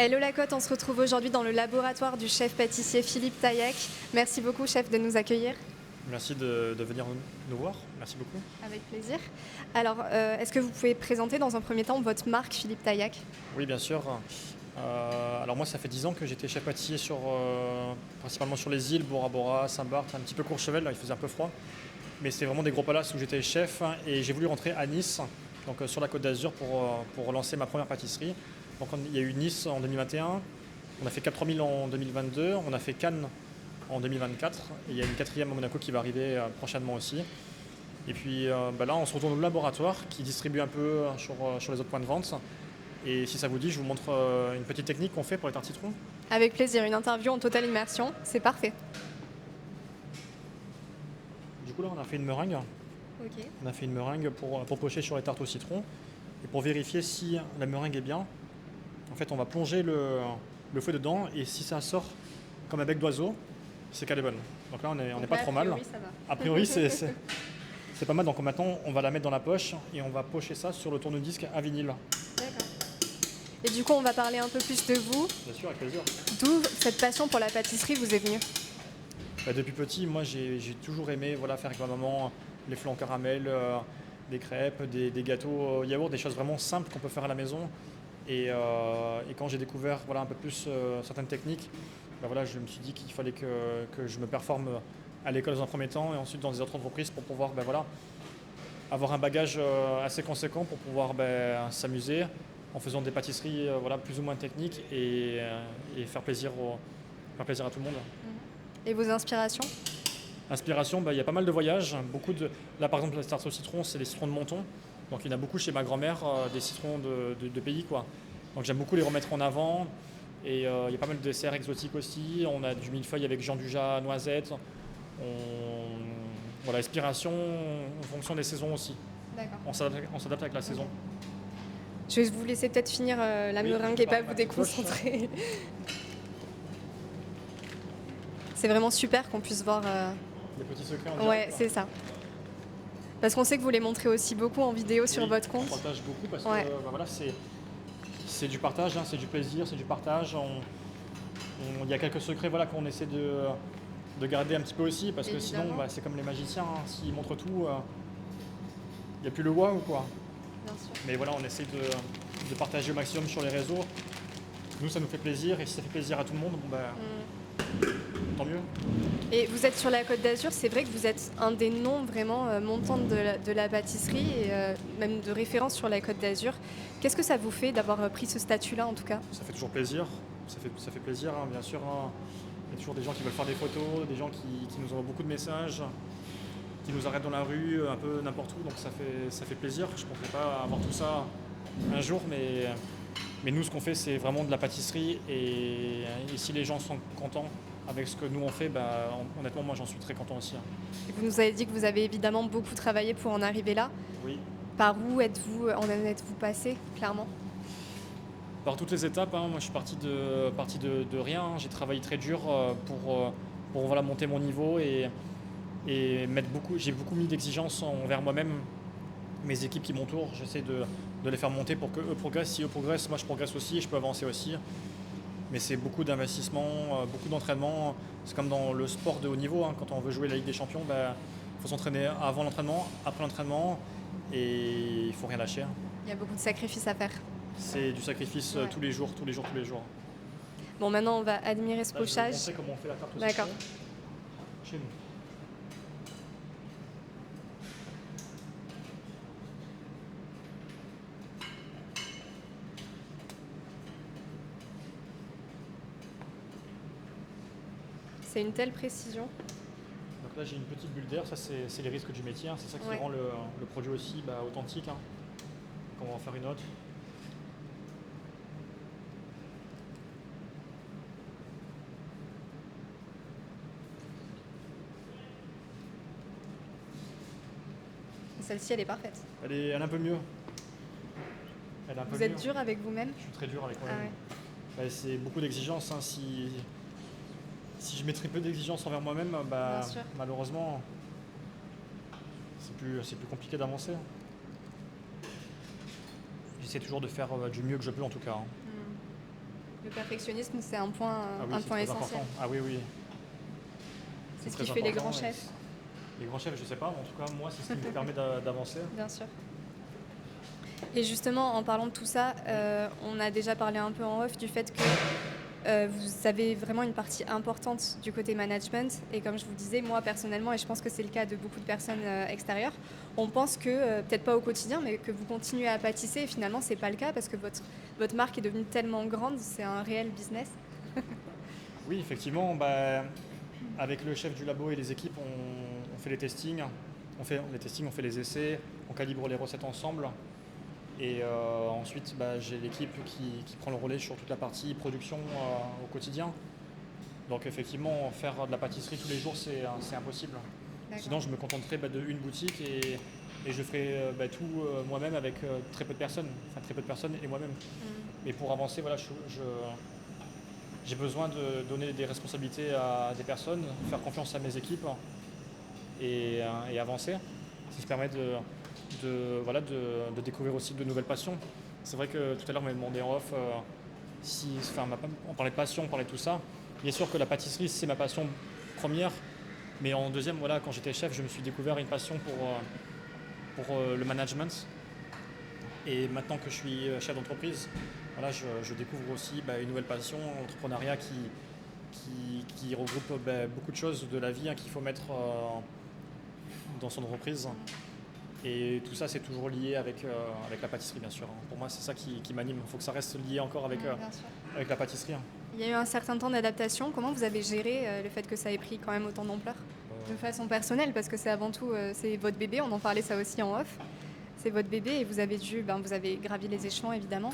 Hello Lacotte, on se retrouve aujourd'hui dans le laboratoire du chef pâtissier Philippe Taillac. Merci beaucoup chef de nous accueillir. Merci de venir nous voir, merci beaucoup. Avec plaisir. Alors, est-ce que vous pouvez présenter dans un premier temps votre marque Philippe Taillac? Oui, bien sûr. Alors moi, ça fait 10 ans que j'étais chef pâtissier principalement sur les îles, Bora Bora, Saint-Barth, un petit peu Courchevel, là il faisait un peu froid. Mais c'était vraiment des gros palaces où j'étais chef et j'ai voulu rentrer à Nice, donc sur la Côte d'Azur pour lancer ma première pâtisserie. Donc il y a eu Nice en 2021, on a fait Cap 3000 en 2022, on a fait Cannes en 2024 et il y a une quatrième à Monaco qui va arriver prochainement aussi. Et puis là, on se retourne au laboratoire qui distribue un peu sur les autres points de vente. Et si ça vous dit, je vous montre une petite technique qu'on fait pour les tartes citron. Avec plaisir, une interview en totale immersion, c'est parfait. Du coup, là, on a fait une meringue. Ok. On a fait une meringue pour pocher sur les tartes au citron. Et pour vérifier si la meringue est bien, en fait, on va plonger le fouet dedans. Et si ça sort comme un bec d'oiseau, c'est qu'elle est bonne. Donc là, on n'est pas trop mal. Oui, ça va. A priori, c'est pas mal. Donc maintenant, on va la mettre dans la poche et on va pocher ça sur le tourne-disque à vinyle. D'accord. Et du coup, on va parler un peu plus de vous. Bien sûr, avec plaisir. D'où cette passion pour la pâtisserie vous est venue? Depuis petit, moi, j'ai toujours aimé faire avec ma maman les flancs caramel, des crêpes, des gâteaux yaourt, des choses vraiment simples qu'on peut faire à la maison. Et quand j'ai découvert un peu plus certaines techniques, je me suis dit qu'il fallait que je me performe à l'école dans un premier temps et ensuite dans des autres entreprises pour pouvoir avoir un bagage assez conséquent pour pouvoir s'amuser en faisant des pâtisseries plus ou moins techniques et faire plaisir à tout le monde. Et vos inspirations? Inspiration, il y a pas mal de voyages. Là, par exemple, la tarte au citron, c'est les citrons de Menton. Donc, il y en a beaucoup chez ma grand-mère, des citrons de pays, quoi. Donc, j'aime beaucoup les remettre en avant. Et il y a pas mal de desserts exotiques aussi. On a du millefeuille avec Jean Dujat, noisette. Inspiration en fonction des saisons aussi. D'accord. On s'adapte avec la saison. Je vais vous laisser peut-être finir la meringue et pas vous déconcentrer. C'est vraiment super qu'on puisse voir. Les petits secrets en direct. Ouais, c'est ça. Parce qu'on sait que vous les montrez aussi beaucoup en vidéo sur votre compte. On partage beaucoup parce Ouais. que c'est du partage, c'est du plaisir, c'est du partage. Il y a quelques secrets qu'on essaie de garder un petit peu aussi parce Évidemment. que sinon c'est comme les magiciens, s'ils montrent tout, il n'y a plus le waouh quoi. Bien sûr. Mais on essaie de partager au maximum sur les réseaux. Nous ça nous fait plaisir et si ça fait plaisir à tout le monde, tant mieux. Et vous êtes sur la Côte d'Azur, c'est vrai que vous êtes un des noms vraiment montants de la pâtisserie et même de référence sur la Côte d'Azur. Qu'est-ce que ça vous fait d'avoir pris ce statut-là en tout cas? Ça fait toujours plaisir, ça fait plaisir bien sûr. Il y a toujours des gens qui veulent faire des photos, des gens qui nous envoient beaucoup de messages, qui nous arrêtent dans la rue, un peu n'importe où, donc ça fait plaisir. Je ne pensais pas avoir tout ça un jour, mais nous ce qu'on fait c'est vraiment de la pâtisserie et si les gens sont contents avec ce que nous on fait, honnêtement moi j'en suis très content aussi. Et vous nous avez dit que vous avez évidemment beaucoup travaillé pour en arriver là. Oui. Par où en êtes-vous passé, clairement? Par toutes les étapes, moi je suis parti de rien, j'ai travaillé très dur pour monter mon niveau et j'ai beaucoup mis d'exigences envers moi-même, mes équipes qui m'entourent, j'essaie de les faire monter pour qu'eux progressent. Si eux progressent, moi je progresse aussi et je peux avancer aussi. Mais c'est beaucoup d'investissement, beaucoup d'entraînement. C'est comme dans le sport de haut niveau, quand on veut jouer la Ligue des Champions, faut s'entraîner avant l'entraînement, après l'entraînement et il faut rien lâcher. Il y a beaucoup de sacrifices à faire. C'est du sacrifice tous les jours. Bon, maintenant on va admirer ce Là, je vais vous pochage. montrer comment on fait la tarte au D'accord. citron chez nous. C'est une telle précision. Donc là j'ai une petite bulle d'air, ça c'est les risques du métier, c'est ça qui rend le produit aussi authentique. Donc on va en faire une autre. Celle-ci, elle est parfaite. Elle est un peu mieux. Vous êtes dur avec vous-même? Je suis très dur avec Ah moi-même. ouais. C'est beaucoup d'exigences. Si je mets très peu d'exigences envers moi-même, Bien sûr. malheureusement, c'est plus compliqué d'avancer. J'essaie toujours de faire du mieux que je peux en tout cas. Le perfectionnisme, c'est un point, Ah oui, un c'est point très essentiel. important. Ah oui, oui. C'est ce Très qui fait les important, grands chefs, les grands chefs, je sais pas, mais en tout cas, moi, c'est ce qui me permet d'avancer. bien sûr. Et justement, en parlant de tout ça, Oui. on a déjà parlé un peu en off du fait que vous avez vraiment une partie importante du côté management. Et comme je vous disais, moi personnellement, et je pense que c'est le cas de beaucoup de personnes extérieures, on pense que, peut-être pas au quotidien, mais que vous continuez à pâtisser. Et finalement, c'est pas le cas parce que votre marque est devenue tellement grande, c'est un réel business. Oui, effectivement, avec le chef du labo et les équipes, on fait les testings, on fait les essais, on calibre les recettes ensemble. Et ensuite, j'ai l'équipe qui prend le relais sur toute la partie production au quotidien. Donc effectivement, faire de la pâtisserie tous les jours, c'est impossible. D'accord. Sinon, je me contenterai de une boutique et je ferai tout moi-même avec très peu de personnes, enfin très peu de personnes et moi-même. Mm. Mais pour avancer, voilà, j'ai besoin de donner des responsabilités à des personnes, faire confiance à mes équipes et avancer. Ça se permet voilà, de découvrir aussi de nouvelles passions. C'est vrai que tout à l'heure, on m'a demandé en off enfin, on parlait de passion, on parlait de tout ça. Bien sûr que la pâtisserie, c'est ma passion première, mais en deuxième, voilà, quand j'étais chef, je me suis découvert une passion pour le management. Et maintenant que je suis chef d'entreprise, voilà, je découvre aussi une nouvelle passion, l'entrepreneuriat qui regroupe beaucoup de choses de la vie qu'il faut mettre dans son entreprise. Et tout ça, c'est toujours lié avec la pâtisserie, bien sûr. Pour moi, c'est ça qui m'anime. Il faut que ça reste lié encore Bien sûr. avec la pâtisserie. Il y a eu un certain temps d'adaptation. Comment vous avez géré le fait que ça ait pris quand même autant d'ampleur de façon personnelle, parce que c'est avant tout c'est votre bébé, on en parlait ça aussi en off. C'est votre bébé et vous avez vous avez gravi les échelons évidemment.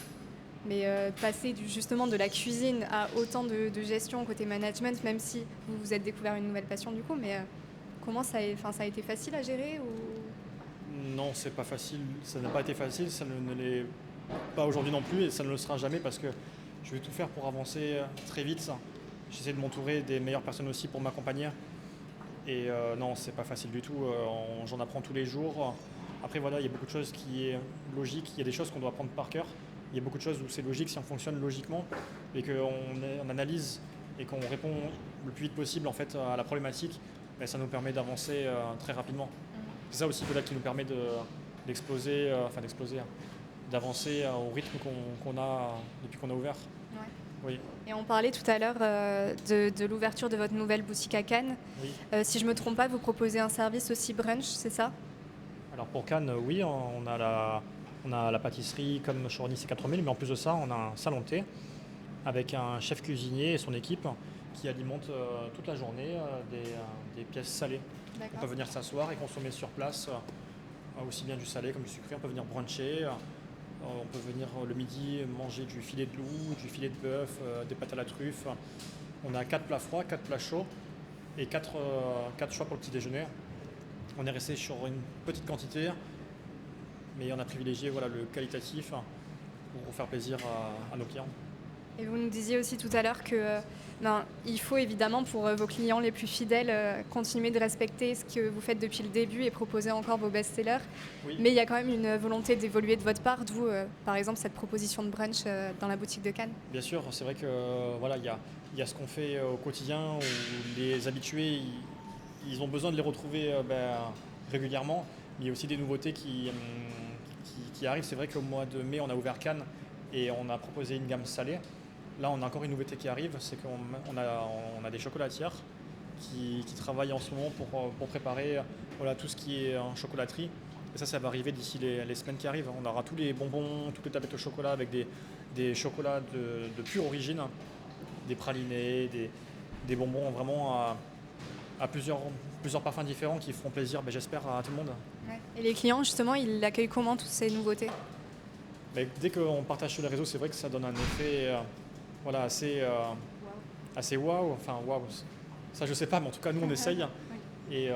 Mais passer justement de la cuisine à autant de gestion côté management, même si vous vous êtes découvert une nouvelle passion du coup, mais comment ça a été facile à gérer ou... Non, c'est pas facile. Ça n'a pas été facile, ça ne l'est pas aujourd'hui non plus et ça ne le sera jamais parce que je vais tout faire pour avancer très vite. J'essaie de m'entourer des meilleures personnes aussi pour m'accompagner. Et non, c'est pas facile du tout. J'en apprends tous les jours. Après, voilà, il y a beaucoup de choses qui est logique. Il y a des choses qu'on doit apprendre par cœur. Il y a beaucoup de choses où c'est logique si on fonctionne logiquement et qu'on analyse et qu'on répond le plus vite possible en fait à la problématique. Ça nous permet d'avancer très rapidement. C'est ça aussi peut-être qui nous permet d'exploser, d'avancer au rythme qu'on a depuis qu'on a ouvert. Ouais. Oui. Et on parlait tout à l'heure de l'ouverture de votre nouvelle boutique à Cannes. Oui. Si je ne me trompe pas, vous proposez un service aussi brunch, c'est ça? Alors pour Cannes, oui, on a la pâtisserie comme chez Ornis C4000, mais en plus de ça, on a un salon de thé avec un chef cuisinier et son équipe qui alimente toute la journée des pièces salées. On peut venir s'asseoir et consommer sur place aussi bien du salé comme du sucré. On peut venir bruncher. On peut venir le midi manger du filet de loup, du filet de bœuf, des pâtes à la truffe. On a 4 plats froids, 4 plats chauds et 4 choix pour le petit déjeuner. On est resté sur une petite quantité, mais on a privilégié le qualitatif pour faire plaisir à nos clients. Et vous nous disiez aussi tout à l'heure que il faut évidemment pour vos clients les plus fidèles continuer de respecter ce que vous faites depuis le début et proposer encore vos best-sellers. Oui. Mais il y a quand même une volonté d'évoluer de votre part, d'où par exemple cette proposition de brunch dans la boutique de Cannes. Bien sûr, c'est vrai que il y a ce qu'on fait au quotidien où les habitués ils ont besoin de les retrouver régulièrement. Mais il y a aussi des nouveautés qui arrivent. C'est vrai qu'au mois de mai, on a ouvert Cannes et on a proposé une gamme salée. Là, on a encore une nouveauté qui arrive, c'est qu'on a des chocolatières qui travaillent en ce moment pour préparer tout ce qui est en chocolaterie. Et ça va arriver d'ici les semaines qui arrivent. On aura tous les bonbons, toutes les tablettes au chocolat avec des chocolats de pure origine, des pralinés, des bonbons vraiment à plusieurs parfums différents qui feront plaisir, j'espère, à tout le monde. Ouais. Et les clients, justement, ils accueillent comment toutes ces nouveautés? Dès qu'on partage sur les réseaux, c'est vrai que ça donne un effet assez waouh. Enfin, waouh, ça je sais pas, mais en tout cas, nous on essaye. Oui. Et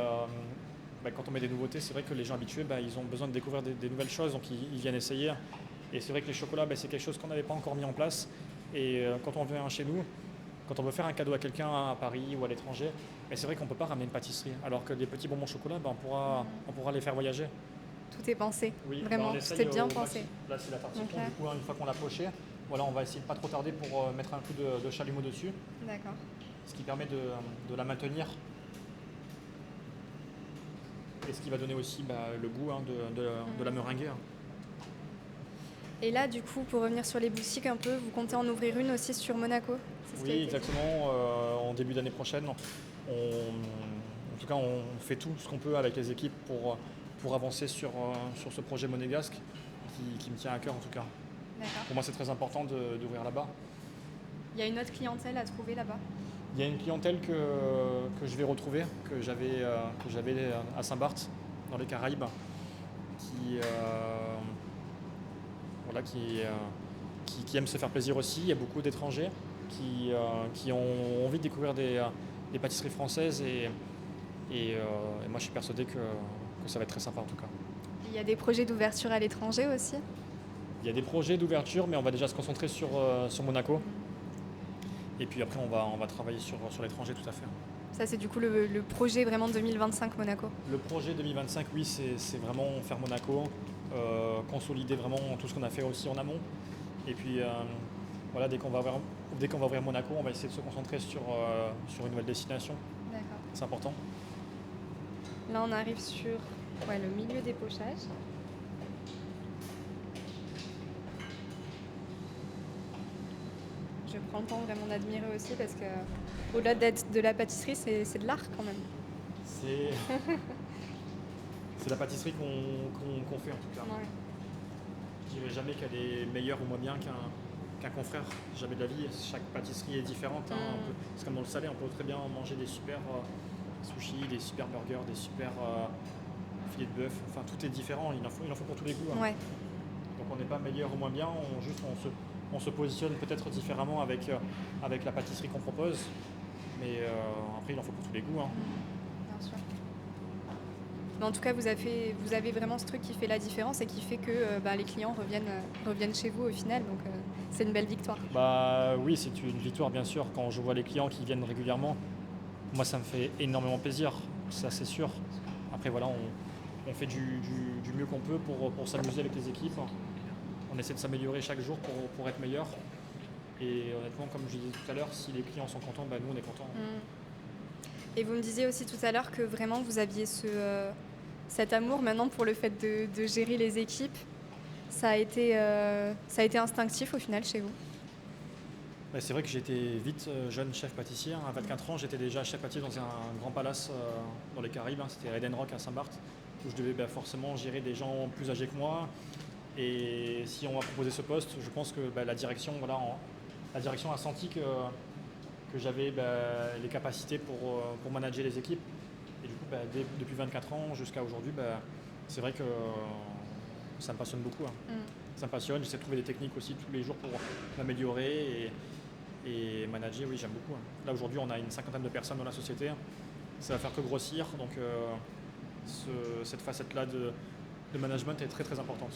quand on met des nouveautés, c'est vrai que les gens habitués, ils ont besoin de découvrir des nouvelles choses, donc ils viennent essayer. Et c'est vrai que les chocolats, c'est quelque chose qu'on n'avait pas encore mis en place. Et quand on vient chez nous, quand on veut faire un cadeau à quelqu'un à Paris ou à l'étranger, c'est vrai qu'on ne peut pas ramener une pâtisserie. Alors que les petits bonbons au chocolat, on pourra les faire voyager. Tout est pensé, Oui, vraiment, tout est bien pensé. Là, c'est la tartiflette. Du coup, une fois qu'on l'a pochée, Voilà, on va essayer de pas trop tarder pour mettre un coup de chalumeau dessus, D'accord. ce qui permet de la maintenir et ce qui va donner aussi le goût de la meringue. Et là, du coup, pour revenir sur les boutiques un peu, vous comptez en ouvrir une aussi sur Monaco? C'est ce qui a Oui, été dit. exactement. En début d'année prochaine, en tout cas, on fait tout ce qu'on peut avec les équipes pour avancer sur ce projet monégasque qui me tient à cœur en tout cas. D'accord. Pour moi, c'est très important d'ouvrir là-bas. Il y a une autre clientèle à trouver là-bas? Il y a une clientèle que je vais retrouver, que j'avais à Saint-Barth, dans les Caraïbes, qui, voilà, qui aime se faire plaisir aussi. Il y a beaucoup d'étrangers qui ont envie de découvrir des pâtisseries françaises et moi je suis persuadé que ça va être très sympa en tout cas. Il y a des projets d'ouverture à l'étranger aussi? Il y a des projets d'ouverture, mais on va déjà se concentrer sur Monaco. Et puis après, on va travailler sur l'étranger, tout à fait. Ça, c'est du coup le projet vraiment 2025 Monaco. Le projet 2025, oui, c'est vraiment faire Monaco, consolider vraiment tout ce qu'on a fait aussi en amont. Et puis, voilà, dès qu'on va ouvrir Monaco, on va essayer de se concentrer sur une nouvelle destination. D'accord. C'est important. Là, on arrive sur le milieu des pochages. Je prends le temps vraiment d'admirer aussi parce que au-delà d'être de la pâtisserie, c'est de l'art quand même. C'est la pâtisserie qu'on fait en tout cas. Ouais. Je dirais jamais qu'elle est meilleure ou moins bien qu'un confrère. Jamais de la vie. Chaque pâtisserie est différente. C'est comme dans le salé, on peut très bien manger des super sushis, des super burgers, des super filets de bœuf. Enfin, tout est différent. Il en faut pour tous les goûts. Ouais. Donc on n'est pas meilleur ou moins bien. On se positionne peut-être différemment avec la pâtisserie qu'on propose. Mais après, il en faut pour tous les goûts. Bien sûr. Mais en tout cas, vous avez vraiment ce truc qui fait la différence et qui fait que les clients reviennent chez vous au final. Donc, c'est une belle victoire. Oui, c'est une victoire, bien sûr. Quand je vois les clients qui viennent régulièrement, moi, ça me fait énormément plaisir. Ça, c'est sûr. Après, voilà, on fait du mieux qu'on peut pour s'amuser avec les équipes. On essaie de s'améliorer chaque jour pour être meilleur. Et honnêtement, comme je disais tout à l'heure, si les clients sont contents, nous, on est contents. Et vous me disiez aussi tout à l'heure que vraiment, vous aviez cet amour maintenant pour le fait de gérer les équipes. Ça a été instinctif au final chez vous? C'est vrai que j'étais vite jeune chef pâtissier. À 24 ans, j'étais déjà chef pâtissier dans un grand palace dans les Caraïbes. C'était Eden Rock à Saint-Barth, où je devais forcément gérer des gens plus âgés que moi. Et si on m'a proposé ce poste, je pense que la direction a senti que j'avais les capacités pour manager les équipes. Et du coup, depuis 24 ans jusqu'à aujourd'hui, c'est vrai que ça me passionne beaucoup. Ça me passionne, j'essaie de trouver des techniques aussi tous les jours pour m'améliorer et manager, oui, j'aime beaucoup. Là, aujourd'hui, on a une 50aine de personnes dans la société. Ça va faire que grossir, donc cette facette-là de management est très très importante.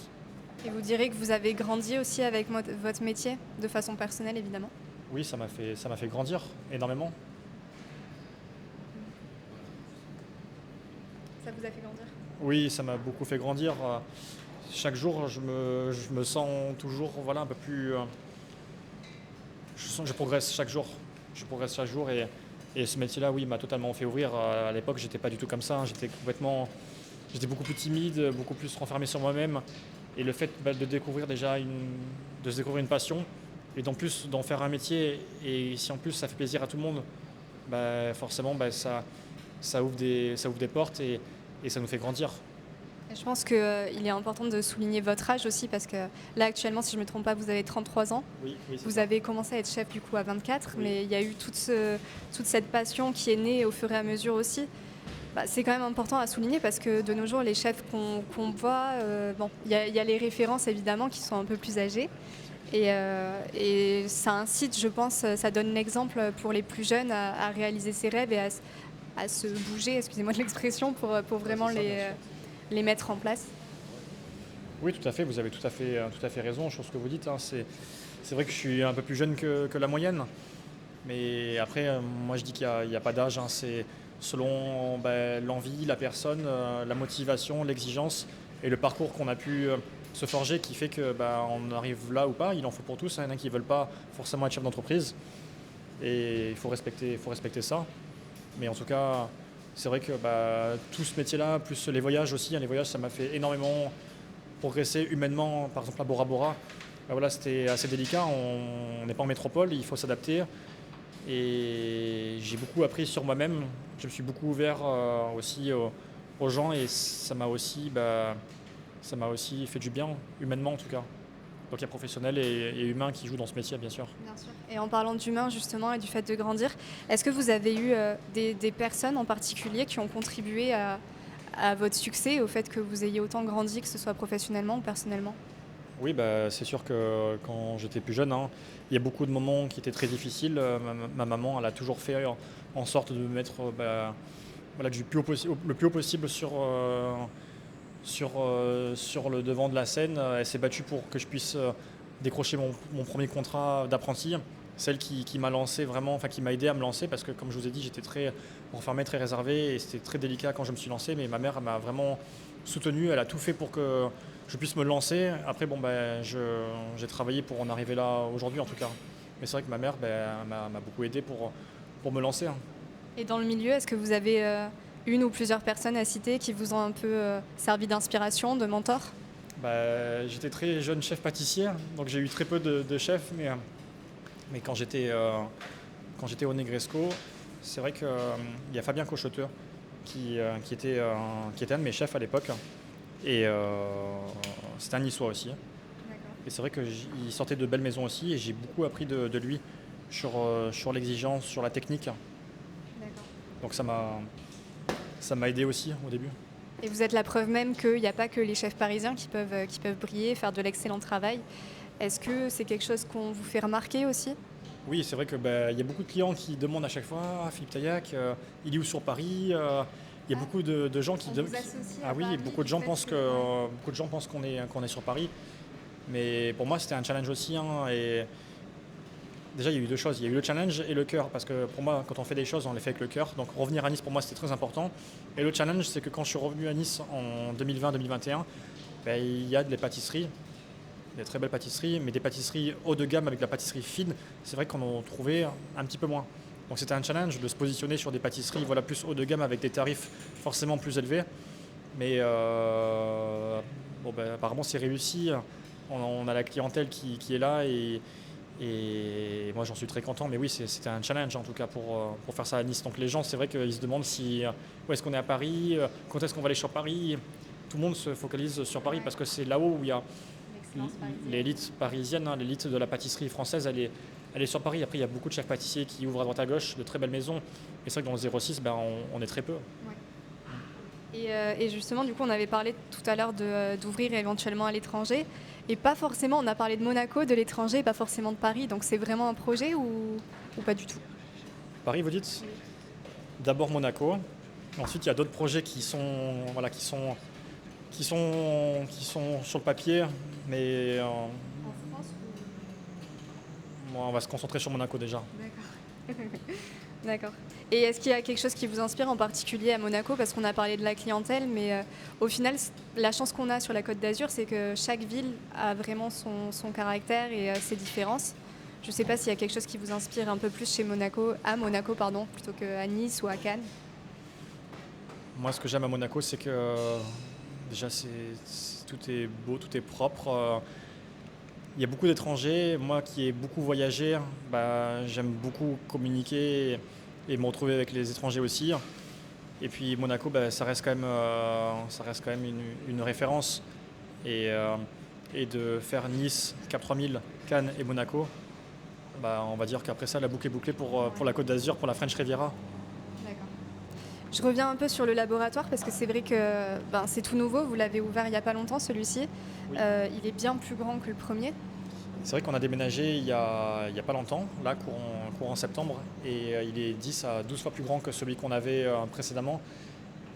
Et vous direz que vous avez grandi aussi avec votre métier, de façon personnelle évidemment? Oui, ça m'a fait grandir énormément. Ça vous a fait grandir? Oui, ça m'a beaucoup fait grandir. Chaque jour, je me sens toujours un peu plus... je sens que je progresse chaque jour. Et ce métier-là, oui, m'a totalement fait ouvrir. À l'époque, j'étais pas du tout comme ça. J'étais beaucoup plus timide, beaucoup plus renfermé sur moi-même. Et le fait de découvrir une passion et d'en plus d'en faire un métier, et si en plus ça fait plaisir à tout le monde, forcément ça ouvre des portes et ça nous fait grandir. Et je pense qu'il est important de souligner votre âge aussi parce que là actuellement, si je ne me trompe pas, vous avez 33 ans. Oui, vous avez commencé à être chef du coup à 24, oui. Mais il y a eu toute cette passion qui est née au fur et à mesure aussi. C'est quand même important à souligner parce que de nos jours, les chefs qu'on voit, il y a les références évidemment qui sont un peu plus âgés. Et ça incite, je pense, ça donne l'exemple pour les plus jeunes à réaliser ses rêves et à se bouger, excusez-moi de l'expression, pour vraiment les mettre en place. Oui, tout à fait, vous avez tout à fait raison sur ce que vous dites. C'est vrai que je suis un peu plus jeune que la moyenne. Mais après, moi je dis qu'il n'y a pas d'âge. C'est selon l'envie, la personne, la motivation, l'exigence et le parcours qu'on a pu se forger qui fait que on arrive là ou pas. Il en faut pour tous, hein. Il y en a qui ne veulent pas forcément être chef d'entreprise et il faut respecter ça. Mais en tout cas, c'est vrai que tout ce métier-là, plus les voyages aussi, hein, les voyages ça m'a fait énormément progresser humainement. Par exemple à Bora Bora, voilà, c'était assez délicat, on n'est pas en métropole, il faut s'adapter. Et j'ai beaucoup appris sur moi-même, je me suis beaucoup ouvert aussi aux gens et ça m'a aussi fait du bien, humainement en tout cas. Donc il y a professionnel et humain qui jouent dans ce métier, bien sûr. Bien sûr. Et en parlant d'humain justement et du fait de grandir, est-ce que vous avez eu des personnes en particulier qui ont contribué à votre succès, au fait que vous ayez autant grandi, que ce soit professionnellement ou personnellement? Oui, c'est sûr que quand j'étais plus jeune, hein, il y a beaucoup de moments qui étaient très difficiles. Ma maman, elle a toujours fait en sorte de me mettre voilà, le plus haut possible sur le devant de la scène. Elle s'est battue pour que je puisse décrocher mon premier contrat d'apprenti. Celle qui m'a lancé vraiment, enfin qui m'a aidé à me lancer parce que comme je vous ai dit, j'étais très renfermé, très réservé et c'était très délicat quand je me suis lancé. Mais ma mère elle m'a vraiment soutenu, elle a tout fait pour que je puisse me lancer. Après, j'ai travaillé pour en arriver là aujourd'hui en tout cas. Mais c'est vrai que ma mère m'a beaucoup aidé pour me lancer, hein. Et dans le milieu, est-ce que vous avez une ou plusieurs personnes à citer qui vous ont un peu servi d'inspiration, de mentor? J'étais très jeune chef pâtissier, donc j'ai eu très peu de chefs, mais quand j'étais au Negresco, c'est vrai qu'il y a Fabien Cochoteur qui était un de mes chefs à l'époque. Et c'était un niçois aussi. D'accord. Et c'est vrai qu'il sortait de belles maisons aussi et j'ai beaucoup appris de lui sur l'exigence, sur la technique. D'accord. Donc ça m'a aidé aussi au début. Et vous êtes la preuve même qu'il n'y a pas que les chefs parisiens qui peuvent briller, faire de l'excellent travail. Est-ce que c'est quelque chose qu'on vous fait remarquer aussi? Oui, c'est vrai que il y a beaucoup de clients qui demandent à chaque fois « Ah, Philippe Taillac, il est où sur Paris ?» Il y a beaucoup de gens qui... On vous associe à Ah oui, Paris, beaucoup de gens du fait pensent que- beaucoup de gens pensent qu'on est sur Paris. Mais pour moi, c'était un challenge aussi, hein, et déjà, il y a eu deux choses. Il y a eu le challenge et le cœur. Parce que pour moi, quand on fait des choses, on les fait avec le cœur. Donc revenir à Nice, pour moi, c'était très important. Et le challenge, c'est que quand je suis revenu à Nice en 2020-2021, il y a des pâtisseries, des très belles pâtisseries, mais des pâtisseries haut de gamme avec la pâtisserie fine, c'est vrai qu'on en trouvait un petit peu moins. Donc c'était un challenge de se positionner sur des pâtisseries voilà, plus haut de gamme avec des tarifs forcément plus élevés. Mais apparemment, c'est réussi. On a la clientèle qui est là et moi j'en suis très content, mais oui c'était un challenge en tout cas pour faire ça à Nice. Donc les gens c'est vrai qu'ils se demandent où est-ce qu'on est à Paris, quand est-ce qu'on va aller sur Paris. Tout le monde se focalise sur Paris parce que c'est là-haut où il y a L'excellence parisienne. l'élite parisienne, hein, l'élite de la pâtisserie française, elle est sur Paris. Après il y a beaucoup de chefs pâtissiers qui ouvrent à droite à gauche, de très belles maisons. Et c'est vrai que dans le 06 on est très peu. Ouais. Et justement, du coup, on avait parlé tout à l'heure d'ouvrir éventuellement à l'étranger. Et pas forcément, on a parlé de Monaco, de l'étranger, et pas forcément de Paris. Donc c'est vraiment un projet ou pas du tout? Paris vous dites? D'abord Monaco. Ensuite il y a d'autres projets voilà, qui sont sur le papier, mais En France on va se concentrer sur Monaco déjà. D'accord. D'accord. Et est-ce qu'il y a quelque chose qui vous inspire en particulier à Monaco? Parce qu'on a parlé de la clientèle, mais au final, la chance qu'on a sur la Côte d'Azur, c'est que chaque ville a vraiment son caractère et ses différences. Je ne sais pas s'il y a quelque chose qui vous inspire un peu plus à Monaco, pardon, plutôt qu'à Nice ou à Cannes. Moi, ce que j'aime à Monaco, c'est que déjà, tout est beau, tout est propre. Il y a beaucoup d'étrangers. Moi, qui ai beaucoup voyagé, j'aime beaucoup communiquer et me retrouver avec les étrangers aussi. Et puis Monaco, ça reste quand même une référence. Et de faire Nice, Cap 3000, Cannes et Monaco, on va dire qu'après ça, la boucle est bouclée pour la Côte d'Azur, pour la French Riviera. D'accord. Je reviens un peu sur le laboratoire parce que c'est vrai que c'est tout nouveau. Vous l'avez ouvert il n'y a pas longtemps, celui-ci. Oui. Il est bien plus grand que le premier. C'est vrai qu'on a déménagé il y a pas longtemps, là, courant septembre, et il est 10 à 12 fois plus grand que celui qu'on avait précédemment.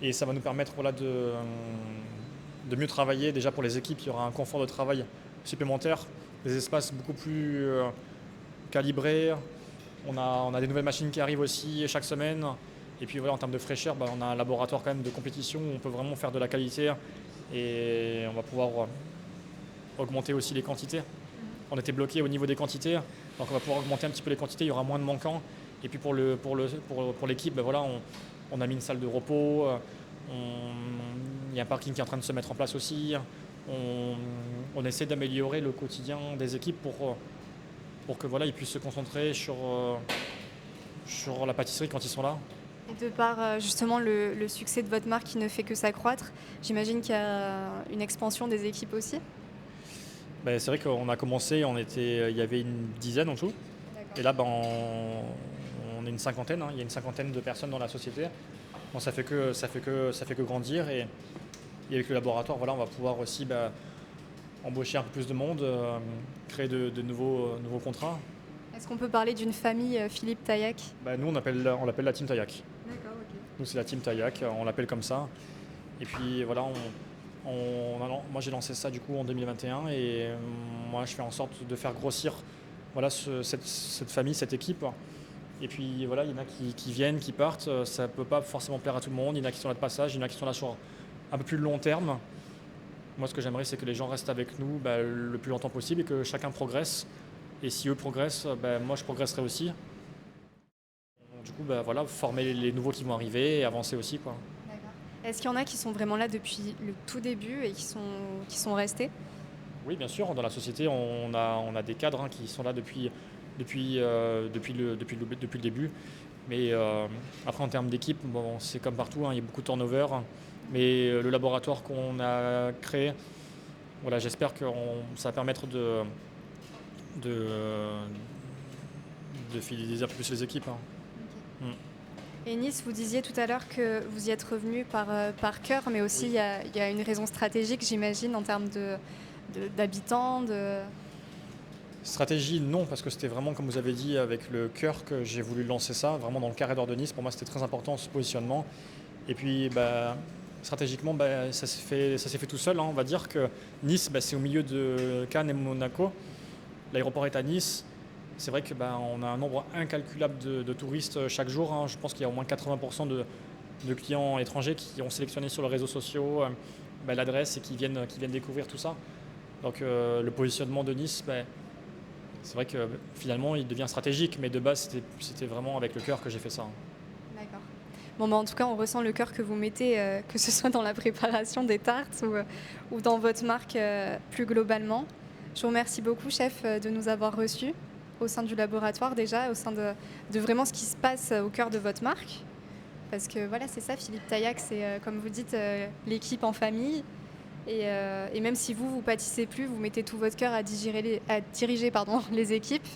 Et ça va nous permettre voilà, de mieux travailler. Déjà pour les équipes, il y aura un confort de travail supplémentaire, des espaces beaucoup plus calibrés. On a des nouvelles machines qui arrivent aussi chaque semaine. Et puis voilà, en termes de fraîcheur, on a un laboratoire quand même de compétition où on peut vraiment faire de la qualité et on va pouvoir augmenter aussi les quantités. On était bloqué au niveau des quantités, donc on va pouvoir augmenter un petit peu les quantités, il y aura moins de manquants. Et puis pour l'équipe, ben voilà, on a mis une salle de repos, il y a un parking qui est en train de se mettre en place aussi. On essaie d'améliorer le quotidien des équipes pour que voilà, ils puissent se concentrer sur la pâtisserie quand ils sont là. Et de par justement le succès de votre marque qui ne fait que s'accroître, j'imagine qu'il y a une expansion des équipes aussi. Ben, c'est vrai qu'on a commencé, il y avait une dizaine en tout. Et là, ben, on est une cinquantaine, hein. Il y a une cinquantaine de personnes dans la société. Bon, ça fait que grandir. Et avec le laboratoire, voilà, on va pouvoir aussi embaucher un peu plus de monde, créer de nouveaux contrats. Est-ce qu'on peut parler d'une famille Philippe Taillac? Nous, on l'appelle la Team Taillac. D'accord, ok. Nous, c'est la Team Taillac, on l'appelle comme ça. Et puis voilà, moi j'ai lancé ça du coup en 2021 et moi je fais en sorte de faire grossir voilà, cette famille, cette équipe. Et puis voilà, il y en a qui viennent, qui partent, ça ne peut pas forcément plaire à tout le monde, il y en a qui sont là de passage, il y en a qui sont là sur un peu plus long terme. Moi ce que j'aimerais c'est que les gens restent avec nous le plus longtemps possible et que chacun progresse. Et si eux progressent, moi je progresserai aussi. Du coup voilà, former les nouveaux qui vont arriver et avancer aussi, quoi. D'accord. Est-ce qu'il y en a qui sont vraiment là depuis le tout début et qui sont restés? Oui, bien sûr, dans la société on a des cadres, hein, qui sont là depuis le début. Mais après en termes d'équipe, bon, c'est comme partout, hein, il y a beaucoup de turnover. Mais le laboratoire qu'on a créé, voilà, j'espère que ça va permettre de fidéliser un peu plus les équipes, hein. Okay. Et Nice, vous disiez tout à l'heure que vous y êtes revenu par cœur, mais aussi Oui. il y a une raison stratégique, j'imagine, en termes d'habitants. Stratégie, non, parce que c'était vraiment, comme vous avez dit, avec le cœur que j'ai voulu lancer ça, vraiment dans le carré d'or de Nice. Pour moi, c'était très important ce positionnement. Et puis, stratégiquement, ça s'est fait tout seul, hein. On va dire que Nice, c'est au milieu de Cannes et Monaco. L'aéroport est à Nice. C'est vrai qu'on a un nombre incalculable de touristes chaque jour, hein. Je pense qu'il y a au moins 80% de clients étrangers qui ont sélectionné sur les réseaux sociaux l'adresse et qui viennent découvrir tout ça. Donc le positionnement de Nice, c'est vrai que finalement il devient stratégique, mais de base c'était vraiment avec le cœur que j'ai fait ça. D'accord. Bon, en tout cas, on ressent le cœur que vous mettez, que ce soit dans la préparation des tartes ou dans votre marque plus globalement. Je vous remercie beaucoup, chef, de nous avoir reçus au sein du laboratoire déjà, au sein de vraiment ce qui se passe au cœur de votre marque. Parce que voilà, c'est ça, Philippe Taillac, c'est comme vous dites, l'équipe en famille. Et même si vous pâtissez plus, vous mettez tout votre cœur à diriger les équipes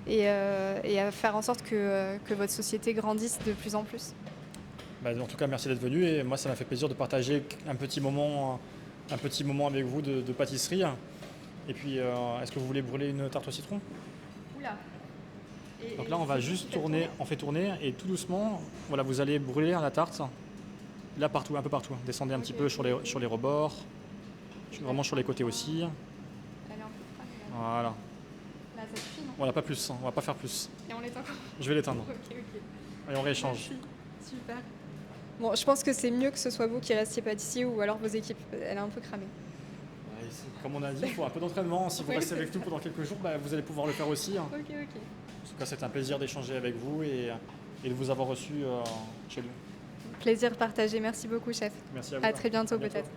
et à faire en sorte que votre société grandisse de plus en plus. En tout cas, merci d'être venu et moi ça m'a fait plaisir de partager un petit moment avec vous de pâtisserie. Et puis, est-ce que vous voulez brûler une tarte au citron? Oula. Donc là, on va juste tourner, on fait tourner et tout doucement, voilà, vous allez brûler la tarte. Là, partout, un peu partout. Descendez un petit peu sur les rebords, vraiment sur les côtés aussi. Elle est un peu froide, là. Voilà. Là, ça suffit, non? Voilà, pas plus, hein, on va pas faire plus. Et on l'éteint. Je vais l'éteindre. Ok. Et on rééchange. Merci. Super. Bon, je pense que c'est mieux que ce soit vous qui restiez pâtissier ou alors vos équipes. Elle est un peu cramée. Ouais, comme on a dit, il faut un peu d'entraînement. Si vous restez avec nous pendant quelques jours, vous allez pouvoir le faire aussi, hein. Ok. En tout cas, c'est un plaisir d'échanger avec vous et de vous avoir reçu chez nous. Plaisir partagé. Merci beaucoup, chef. Merci à vous. À très bientôt À bientôt. peut-être.